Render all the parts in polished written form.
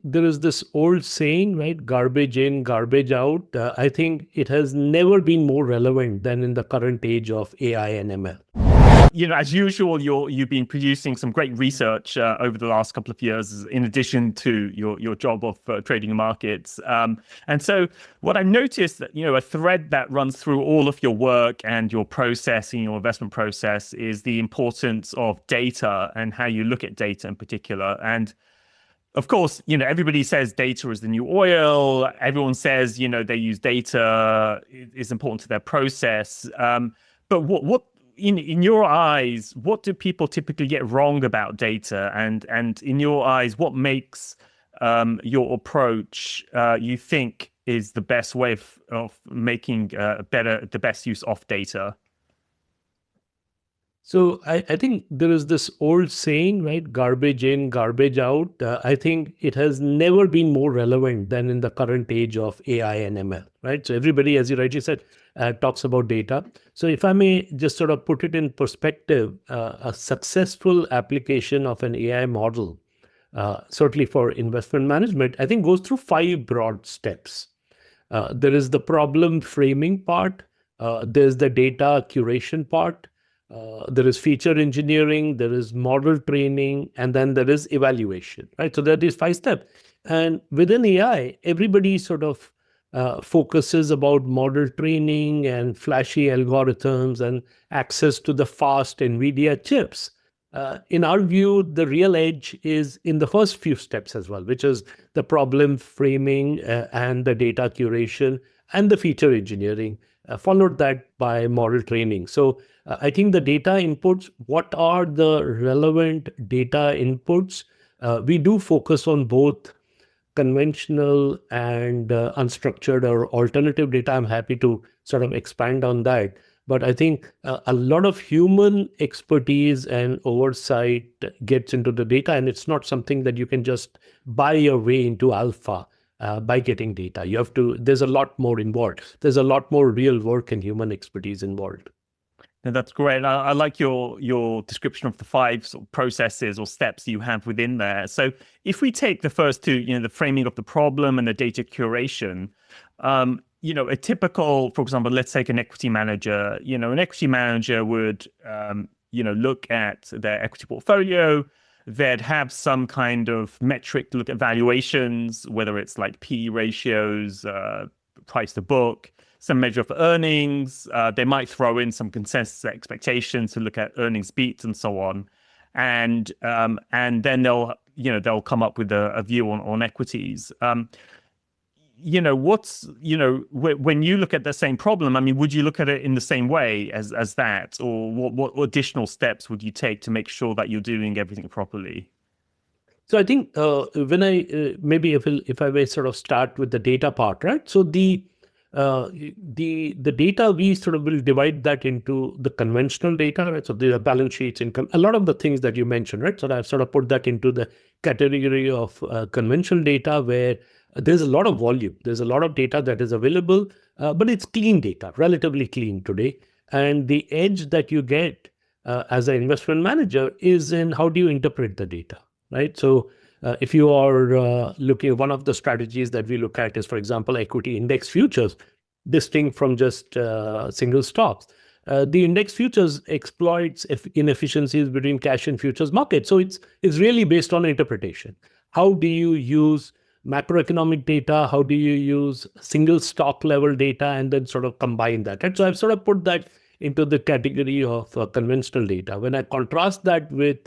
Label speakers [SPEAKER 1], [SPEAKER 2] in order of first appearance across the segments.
[SPEAKER 1] there is this old saying, right? Garbage in, garbage out. I think it has never been more relevant than in the current age of AI and ML.
[SPEAKER 2] As usual, you've been producing some great research over the last couple of years, in addition to your job of trading markets. And so, what I've noticed that a thread that runs through all of your work and your process and your investment process is the importance of data and how you look at data in particular. And of course, everybody says data is the new oil. Everyone says, they use data is important to their process. But what in your eyes, what do people typically get wrong about data? And in your eyes, what makes your approach you think is the best way of making the best use of data?
[SPEAKER 1] So I think there is this old saying, right? Garbage in, garbage out. I think it has never been more relevant than in the current age of AI and ML, right? So everybody, as you rightly said, talks about data. So if I may just sort of put it in perspective, a successful application of an AI model, certainly for investment management, I think goes through 5 broad steps. There is the problem framing part. There's the data curation part. There is feature engineering, there is model training, and then there is evaluation, right? So there are these 5 steps. And within AI, everybody sort of focuses about model training and flashy algorithms and access to the fast NVIDIA chips. In our view, the real edge is in the first few steps as well, which is the problem framing and the data curation and the feature engineering, followed that by model training. So I think the data inputs, what are the relevant data inputs? We do focus on both conventional and unstructured or alternative data. I'm happy to sort of expand on that. But I think a lot of human expertise and oversight gets into the data, and it's not something that you can just buy your way into alpha by getting data. There's a lot more involved. There's a lot more real work and human expertise involved.
[SPEAKER 2] And that's great. I like your description of the 5 sort of processes or steps you have within there. So if we take the first 2, the framing of the problem and the data curation, a typical, for example, let's take an equity manager. An equity manager would, look at their equity portfolio. They'd have some kind of metric to look at valuations, whether it's like PE ratios, price to book, some measure of earnings. They might throw in some consensus expectations to look at earnings beats and so on, and then they'll come up with a view on equities. When you look at the same problem, I mean, would you look at it in the same way as that, or what additional steps would you take to make sure that you're doing everything properly?
[SPEAKER 1] So I think when maybe if I may sort of start with the data part, right? So the data, we sort of will divide that into the conventional data, right? So the balance sheets, income, a lot of the things that you mentioned, right? So I've sort of put that into the category of conventional data, where there's a lot of volume. There's a lot of data that is available, but it's clean data, relatively clean today. And the edge that you get as an investment manager is in how do you interpret the data, right? So if you are looking, one of the strategies that we look at is, for example, equity index futures, distinct from just single stocks. The index futures exploits inefficiencies between cash and futures markets. So it's really based on interpretation. How do you use macroeconomic data? How do you use single stock level data and then sort of combine that? Right? So I've sort of put that into the category of conventional data. When I contrast that with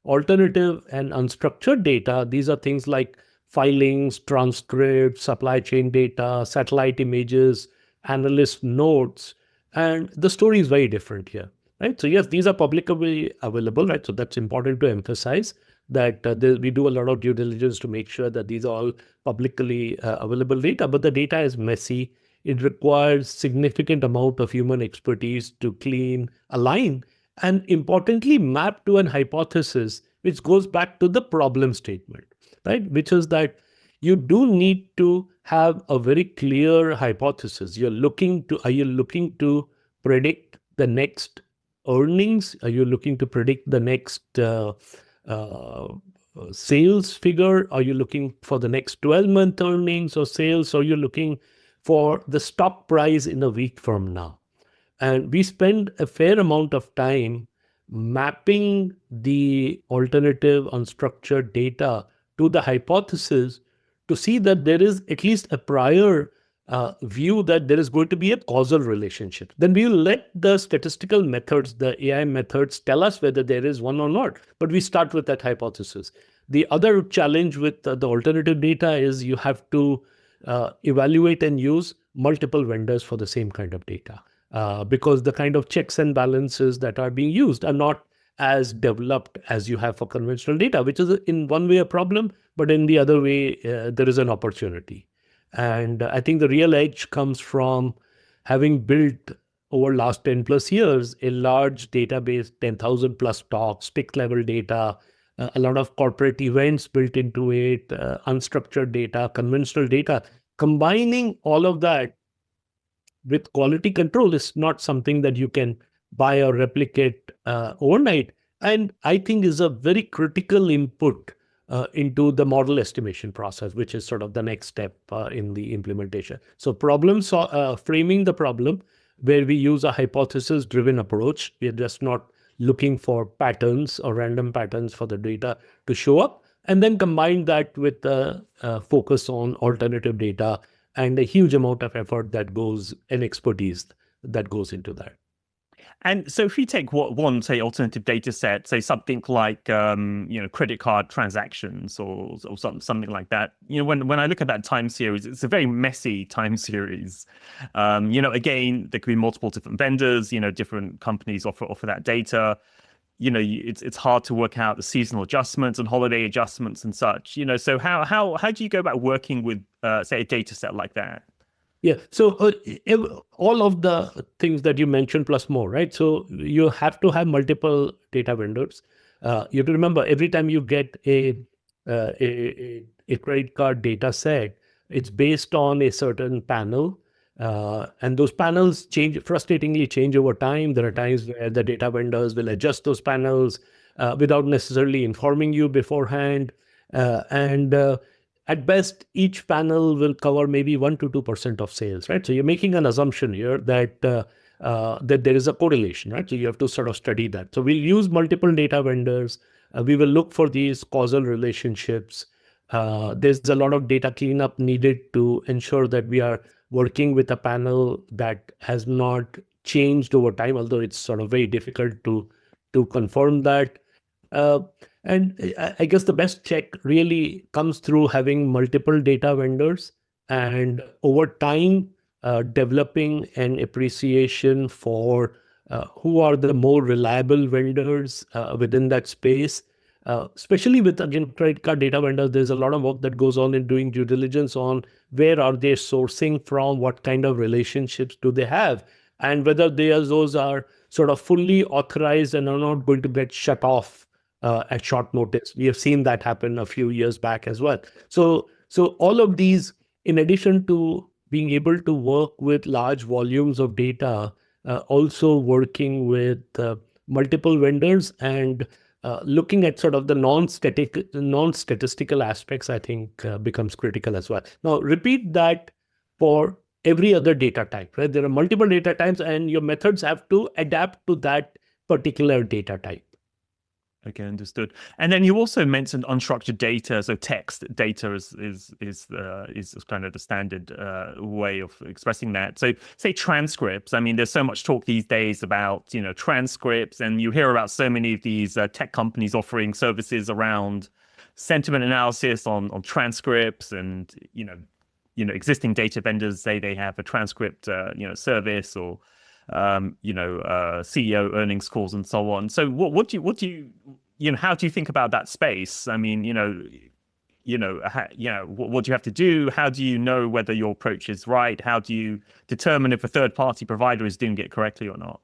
[SPEAKER 1] alternative and unstructured data, these are things like filings, transcripts, supply chain data, satellite images, analyst notes, and the story is very different here, right? So yes, these are publicly available, right? So that's important to emphasize that we do a lot of due diligence to make sure that these are all publicly available data, but the data is messy. It requires significant amount of human expertise to clean, align, and importantly, map to an hypothesis, which goes back to the problem statement, right? Which is that you do need to have a very clear hypothesis. Are you looking to predict the next earnings? Are you looking to predict the next sales figure? Are you looking for the next 12-month earnings or sales? Or are you looking for the stock price in a week from now? And we spend a fair amount of time mapping the alternative unstructured data to the hypothesis to see that there is at least a prior view that there is going to be a causal relationship. Then we will let the statistical methods, the AI methods, tell us whether there is one or not. But we start with that hypothesis. The other challenge with the alternative data is you have to evaluate and use multiple vendors for the same kind of data. Because the kind of checks and balances that are being used are not as developed as you have for conventional data, which is in one way a problem, but in the other way, there is an opportunity. And I think the real edge comes from having built over last 10 plus years a large database, 10,000 plus stocks, tick level data, a lot of corporate events built into it, unstructured data, conventional data. Combining all of that with quality control is not something that you can buy or replicate overnight. And I think is a very critical input into the model estimation process, which is sort of the next step in the implementation. So framing the problem where we use a hypothesis-driven approach. We're just not looking for patterns or random patterns for the data to show up, and then combine that with the focus on alternative data and a huge amount of effort that goes and expertise that goes into that.
[SPEAKER 2] And so if we take one, say, alternative data set, say something like, credit card transactions or something like that, when I look at that time series, it's a very messy time series. Again, there could be multiple different vendors, different companies offer that data. It's hard to work out the seasonal adjustments and holiday adjustments and such, so how do you go about working with, say, a data set like that?
[SPEAKER 1] Yeah. So all of the things that you mentioned plus more, right? So you have to have multiple data vendors. You have to remember every time you get a credit card data set, it's based on a certain panel. And those panels frustratingly change over time. There are times where the data vendors will adjust those panels without necessarily informing you beforehand. At best, each panel will cover maybe 1 to 2% of sales, right? So you're making an assumption here that that there is a correlation, right? So you have to sort of study that. So we'll use multiple data vendors. We will look for these causal relationships. There's a lot of data cleanup needed to ensure that we are working with a panel that has not changed over time, although it's sort of very difficult to confirm that. And I guess the best check really comes through having multiple data vendors and over time developing an appreciation for who are the more reliable vendors within that space. Especially with, again, credit card data vendors, there's a lot of work that goes on in doing due diligence on where are they sourcing from, what kind of relationships do they have, and whether those are sort of fully authorized and are not going to get shut off at short notice. We have seen that happen a few years back as well. So all of these, in addition to being able to work with large volumes of data, also working with multiple vendors and looking at sort of the non-statistical aspects, I think becomes critical as well. Now, repeat that for every other data type, right? There are multiple data types and your methods have to adapt to that particular data type.
[SPEAKER 2] Okay, understood. And then you also mentioned unstructured data. So text data is kind of the standard way of expressing that. So say transcripts. I mean, there's so much talk these days about transcripts, and you hear about so many of these tech companies offering services around sentiment analysis on transcripts, and existing data vendors say they have a transcript service, or CEO earnings calls and so on. So what do you how do you think about that space? I mean, what do you have to do? How do you know whether your approach is right? How do you determine if a third-party provider is doing it correctly or not?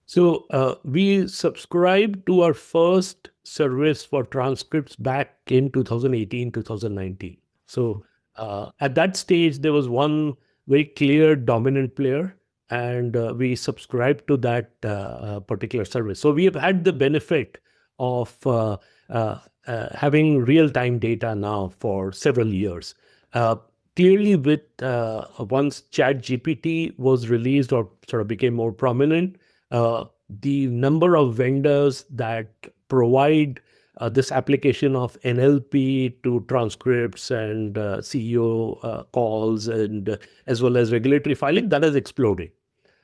[SPEAKER 1] So we subscribed to our first service for transcripts back in 2018, 2019. So at that stage, there was one very clear dominant player, and we subscribed to that particular service. So we have had the benefit of having real-time data now for several years. Clearly, with once ChatGPT was released or sort of became more prominent, the number of vendors that provide this application of NLP to transcripts and CEO calls and as well as regulatory filing, that has exploded.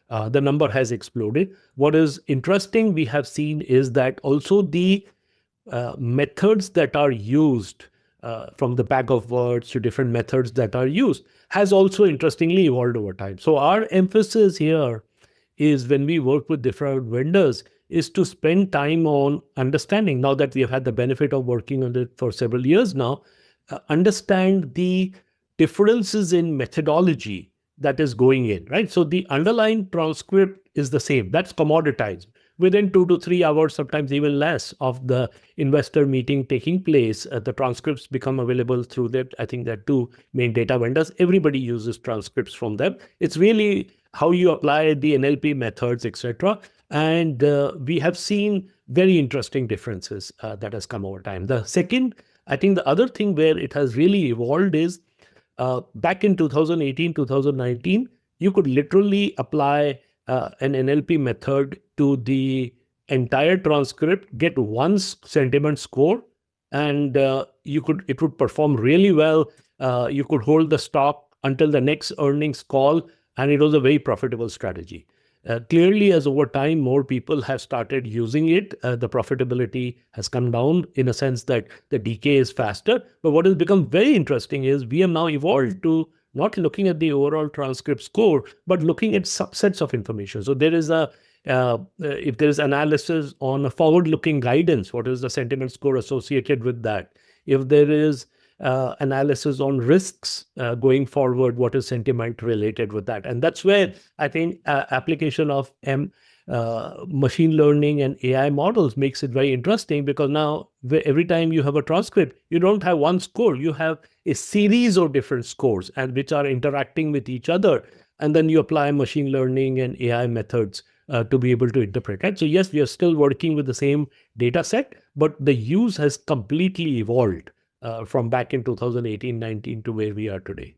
[SPEAKER 1] The number has exploded. What is interesting we have seen is that also the methods that are used from the bag of words to different methods that are used has also interestingly evolved over time. So our emphasis here is when we work with different vendors is to spend time on understanding, now that we have had the benefit of working on it for several years now, understand the differences in methodology that is going in, right? So the underlying transcript is the same. That's commoditized. Within 2 to 3 hours, sometimes even less, of the investor meeting taking place, the transcripts become available through that. I think there are two main data vendors. Everybody uses transcripts from them. It's really how you apply the NLP methods, etc. And we have seen very interesting differences that has come over time. The second, I think the other thing where it has really evolved is back in 2018, 2019, you could literally apply an NLP method to the entire transcript, get one sentiment score, and it would perform really well. You could hold the stock until the next earnings call, and it was a very profitable strategy. Clearly, as over time, more people have started using it, the profitability has come down in a sense that the decay is faster. But what has become very interesting is we have now evolved to not looking at the overall transcript score, but looking at subsets of information. So there is if there is analysis on a forward-looking guidance, what is the sentiment score associated with that? If there is analysis on risks going forward, what is sentiment related with that? And that's where I think application of machine learning and AI models makes it very interesting, because now every time you have a transcript, you don't have one score, you have a series of different scores and which are interacting with each other. And then you apply machine learning and AI methods to be able to interpret, right? So yes, we are still working with the same data set, but the use has completely evolved from back in 2018-19 to where we are today.